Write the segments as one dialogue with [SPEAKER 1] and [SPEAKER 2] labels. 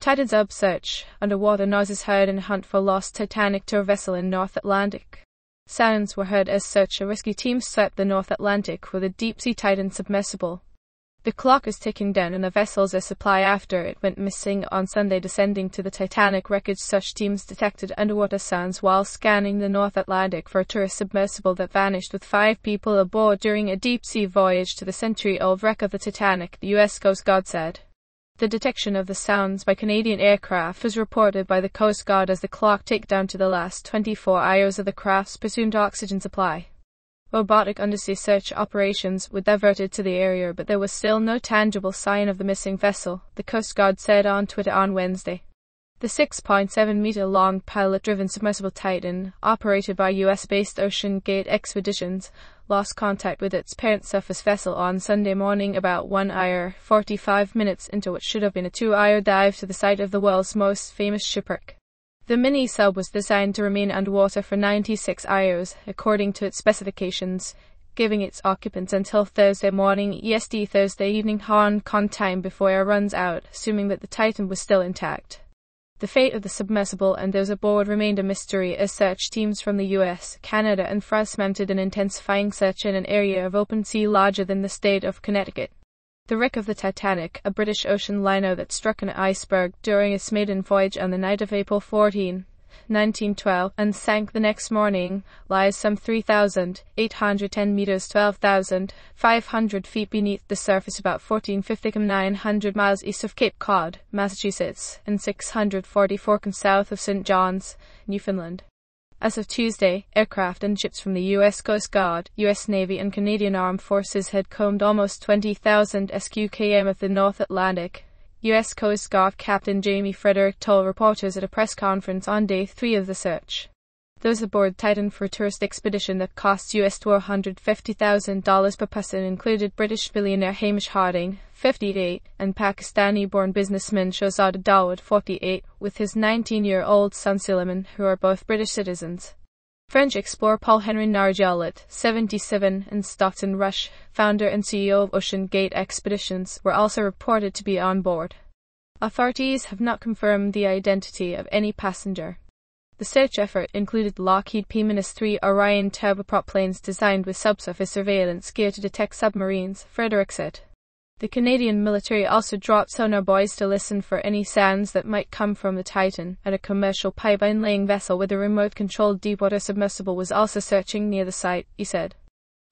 [SPEAKER 1] Titan's up search. Underwater noises heard in a hunt for lost Titanic tour vessel in North Atlantic. Sounds were heard as search and rescue teams swept the North Atlantic with a deep-sea Titan submersible. The clock is ticking down on the vessel's supply after it went missing on Sunday. Descending to the Titanic wreckage, search teams detected underwater sounds while scanning the North Atlantic for a tourist submersible that vanished with 5 people aboard during a deep-sea voyage to the century-old wreck of the Titanic, the U.S. Coast Guard said. The detection of the sounds by Canadian aircraft was reported by the Coast Guard as the clock ticked down to the last 24 hours of the craft's presumed oxygen supply. Robotic undersea search operations were diverted to the area, but there was still no tangible sign of the missing vessel, the Coast Guard said on Twitter on Wednesday. The 6.7-meter-long pilot-driven submersible Titan, operated by US-based Ocean Gate Expeditions, lost contact with its parent surface vessel on Sunday morning about 1 hour 45 minutes into what should have been a 2-hour dive to the site of the world's most famous shipwreck. The mini-sub was designed to remain underwater for 96 hours, according to its specifications, giving its occupants until Thursday morning EST Thursday evening Hong Kong time before air runs out, assuming that the Titan was still intact. The fate of the submersible and those aboard remained a mystery as search teams from the US, Canada and France mounted an intensifying search in an area of open sea larger than the state of Connecticut. The wreck of the Titanic, a British ocean liner that struck an iceberg during its maiden voyage on the night of April 14, 1912, and sank the next morning, lies some 3,810 meters 12,500 feet beneath the surface, about 1450 km 900 miles east of Cape Cod, Massachusetts, and 644 km south of St. John's, Newfoundland. As of Tuesday, aircraft and ships from the U.S. Coast Guard, U.S. Navy and Canadian Armed Forces had combed almost 20,000 sq.km of the North Atlantic. U.S. Coast Guard Captain Jamie Frederick told reporters at a press conference on day 3 of the search. Those aboard Titan for a tourist expedition that cost US $450,000 per person included British billionaire Hamish Harding, 58, and Pakistani-born businessman Shahzad Dawood, 48, with his 19-year-old son Suleiman, who are both British citizens. French explorer Paul-Henri Nargeolet, 77, and Stockton Rush, founder and CEO of Ocean Gate Expeditions, were also reported to be on board. Authorities have not confirmed the identity of any passenger. The search effort included Lockheed P-3 Orion turboprop planes designed with subsurface surveillance gear to detect submarines, Frederick said. The Canadian military also dropped sonar buoys to listen for any sounds that might come from the Titan, and a commercial pipeline-laying vessel with a remote-controlled deepwater submersible was also searching near the site, he said.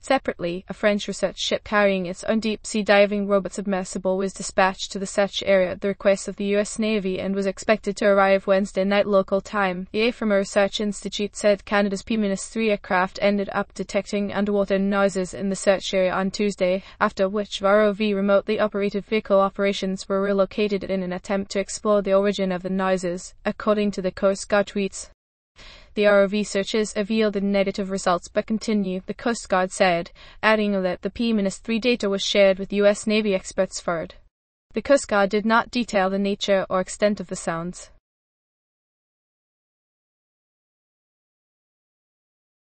[SPEAKER 1] Separately, a French research ship carrying its own deep-sea diving robot submersible was dispatched to the search area at the request of the U.S. Navy and was expected to arrive Wednesday night local time, the AFRIMA Research Institute said. Canada's P-3 aircraft ended up detecting underwater noises in the search area on Tuesday, after which ROV remotely operated vehicle operations were relocated in an attempt to explore the origin of the noises, according to the Coast Guard tweets. The ROV searches have yielded negative results but continue, the Coast Guard said, adding that the P-3 data was shared with U.S. Navy experts. The Coast Guard did not detail the nature or extent of the sounds.